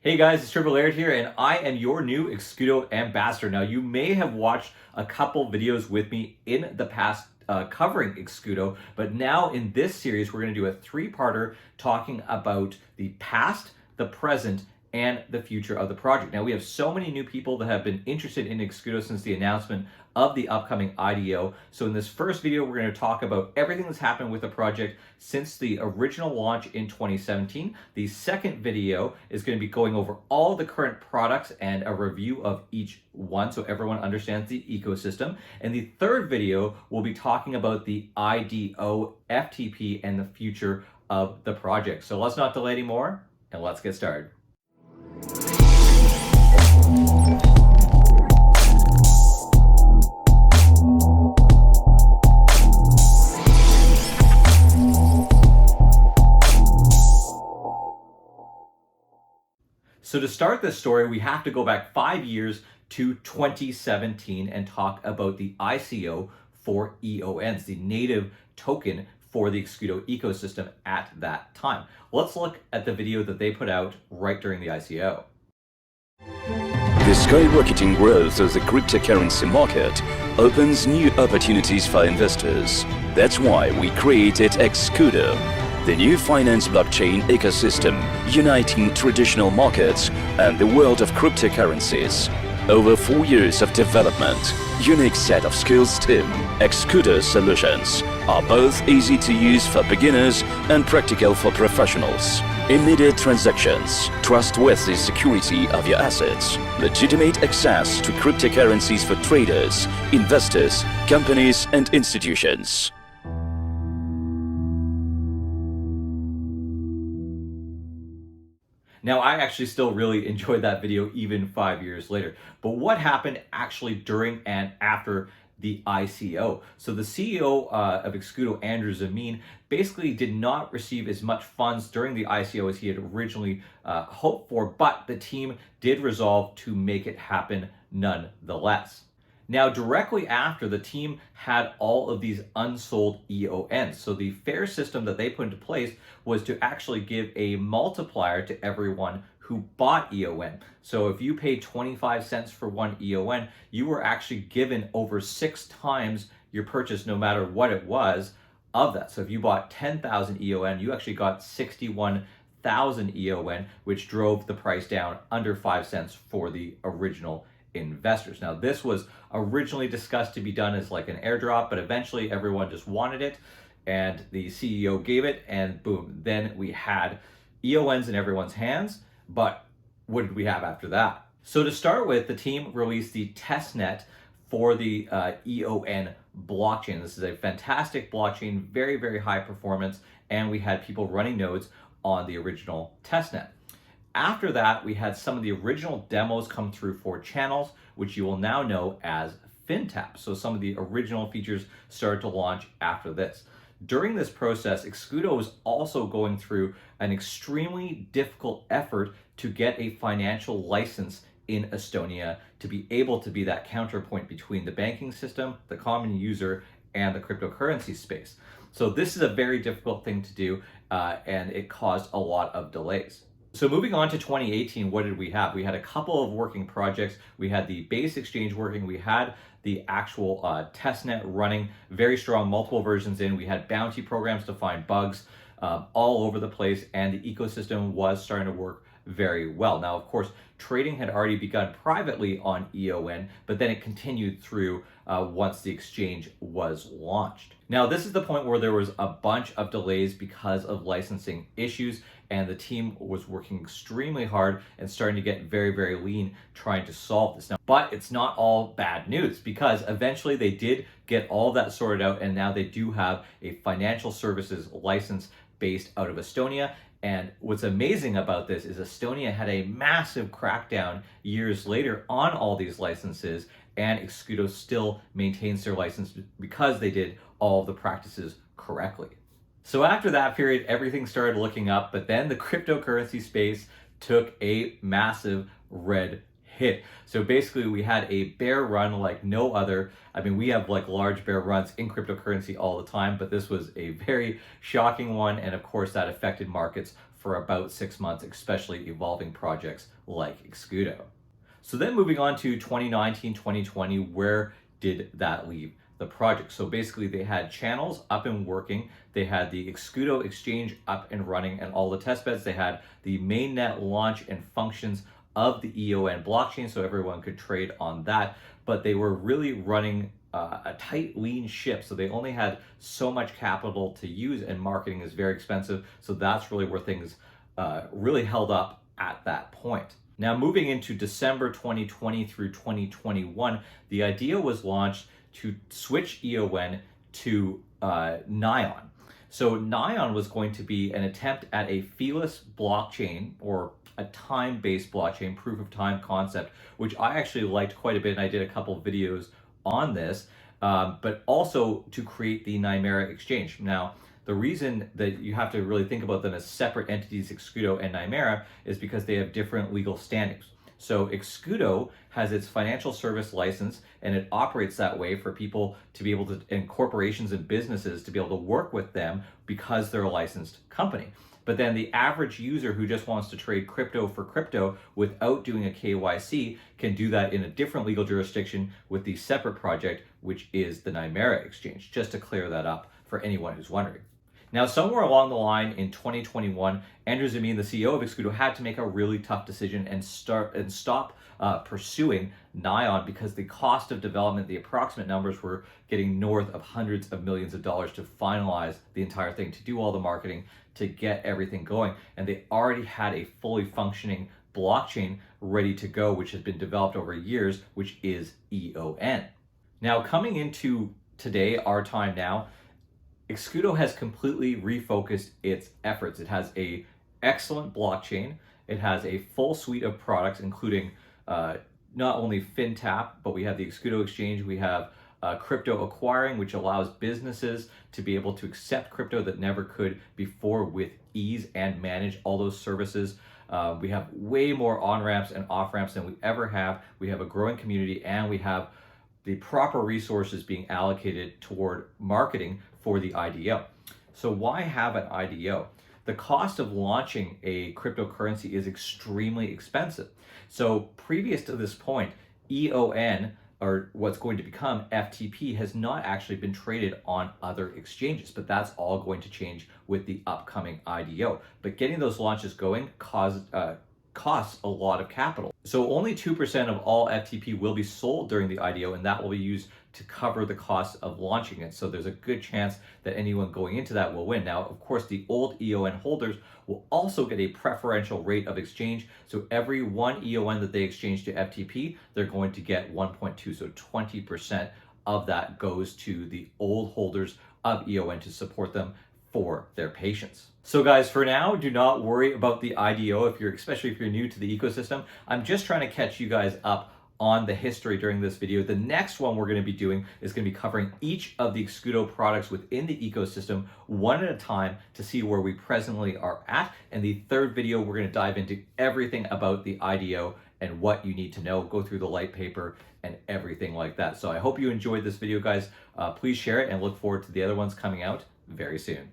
Hey guys, it's Triple Laird here, and I am your new Exscudo ambassador. Now, you may have watched a couple videos with me in the past covering Exscudo, but now in this series, we're going to do a three-parter talking about the past, the present, and the future of the project. Now, we have so many new people that have been interested in Exscudo since the announcement of the upcoming IDO. So in this first video, we're going to talk about everything that's happened with the project since the original launch in 2017. The second video is going to be going over all the current products and a review of each one so everyone understands the ecosystem. And the third video will be talking about the IDO, FTP, and the future of the project. So let's not delay anymore, and let's get started. So to start this story, we have to go back 5 years to 2017 and talk about the ICO for EONs, the native token for the Exscudo ecosystem at that time. Let's look at the video that they put out right during the ICO. The skyrocketing growth of the cryptocurrency market opens new opportunities for investors. That's why we created Exscudo, the new finance blockchain ecosystem uniting traditional markets and the world of cryptocurrencies. Over 4 years of development, unique set of skills team, Exscudo solutions are both easy to use for beginners and practical for professionals. Immediate transactions, trustworthy security of your assets, legitimate access to cryptocurrencies for traders, investors, companies and institutions. Now, I actually still really enjoyed that video even 5 years later. But what happened actually during and after the ICO? So the CEO of Exscudo, Andrew Zamin, basically did not receive as much funds during the ICO as he had originally hoped for, but the team did resolve to make it happen nonetheless. Now, directly after, the team had all of these unsold EONs. So the fair system that they put into place was to actually give a multiplier to everyone who bought EON. So if you paid 25 cents for one EON, you were actually given over 6 times your purchase, no matter what it was, of that. So if you bought 10,000 EON, you actually got 61,000 EON, which drove the price down under 5 cents for the original investors. Now, this was originally discussed to be done as like an airdrop, but eventually everyone just wanted it and the CEO gave it, and boom, then we had EONs in everyone's hands. But what did we have after that? So to start with, the team released the testnet for the EON blockchain. This is a fantastic blockchain, very, very high performance, and we had people running nodes on the original testnet. After that, we had some of the original demos come through for channels, which you will now know as FinTap. So some of the original features started to launch after this. During this process, Exscudo was also going through an extremely difficult effort to get a financial license in Estonia to be able to be that counterpoint between the banking system, the common user, and the cryptocurrency space. So this is a very difficult thing to do, and it caused a lot of delays. So moving on to 2018, what did we have? We had a couple of working projects. We had the base exchange working. We had the actual testnet running, very strong, multiple versions in. We had bounty programs to find bugs all over the place, and the ecosystem was starting to work very well. Now, of course, trading had already begun privately on EON, but then it continued through once the exchange was launched. Now, this is the point where there was a bunch of delays because of licensing issues, and the team was working extremely hard and starting to get very, very lean trying to solve this. Now, but it's not all bad news, because eventually they did get all that sorted out, and now they do have a financial services license based out of Estonia. And what's amazing about this is Estonia had a massive crackdown years later on all these licenses, and Exscudo still maintains their license because they did all of the practices correctly. So after that period, everything started looking up, but then the cryptocurrency space took a massive red hit. So basically we had a bear run like no other. I mean, we have like large bear runs in cryptocurrency all the time, but this was a very shocking one. And of course that affected markets for for about 6 months, especially evolving projects like Exscudo. So then moving on to 2019, 2020, where did that leave the project? So basically they had channels up and working. They had the Exscudo exchange up and running and all the test beds. They had the mainnet launch and functions of the EON blockchain so everyone could trade on that. But they were really running a tight, lean ship. So they only had so much capital to use, and marketing is very expensive. So that's really where things really held up at that point. Now, moving into December 2020 through 2021, the idea was launched to switch EON to Nion. So Nion was going to be an attempt at a feeless blockchain, or a time-based blockchain, proof of time concept, which I actually liked quite a bit, and I did a couple of videos on this, but also to create the Nymera exchange. Now, the reason that you have to really think about them as separate entities, Exscudo and Nymera, is because they have different legal standings. So Exscudo has its financial service license, and it operates that way for people to be able to, and corporations and businesses to be able to work with them because they're a licensed company. But then the average user who just wants to trade crypto for crypto without doing a KYC can do that in a different legal jurisdiction with the separate project, which is the Nymera exchange, just to clear that up for anyone who's wondering. Now, somewhere along the line in 2021, Andrew Zamin, the CEO of Exscudo, had to make a really tough decision and stop pursuing Nion, because the cost of development, the approximate numbers were getting north of hundreds of millions of dollars to finalize the entire thing, to do all the marketing, to get everything going. And they already had a fully functioning blockchain ready to go, which has been developed over years, which is EON. Now, coming into today, our time now, Exscudo has completely refocused its efforts. It has a excellent blockchain. It has a full suite of products, including not only FinTap, but we have the Exscudo exchange. We have crypto acquiring, which allows businesses to be able to accept crypto that never could before with ease and manage all those services. We have way more on-ramps and off-ramps than we ever have. We have a growing community, and we have the proper resources being allocated toward marketing for the IDO. So why have an IDO? The cost of launching a cryptocurrency is extremely expensive. So previous to this point, EON, or what's going to become FTP, has not actually been traded on other exchanges, but that's all going to change with the upcoming IDO. But getting those launches going costs a lot of capital. So only 2% of all FTP will be sold during the IDO, and that will be used to cover the cost of launching it. So there's a good chance that anyone going into that will win. Now, of course, the old EON holders will also get a preferential rate of exchange. So every one EON that they exchange to FTP, they're going to get 1.2. So 20% of that goes to the old holders of EON to support them for their patience. So guys, for now, do not worry about the IDO, especially if you're new to the ecosystem. I'm just trying to catch you guys up on the history during this video. The next one we're going to be doing is going to be covering each of the Exscudo products within the ecosystem one at a time to see where we presently are at. And the third video, we're going to dive into everything about the IDO and what you need to know, go through the light paper and everything like that. So I hope you enjoyed this video, guys. Please share it and look forward to the other ones coming out very soon.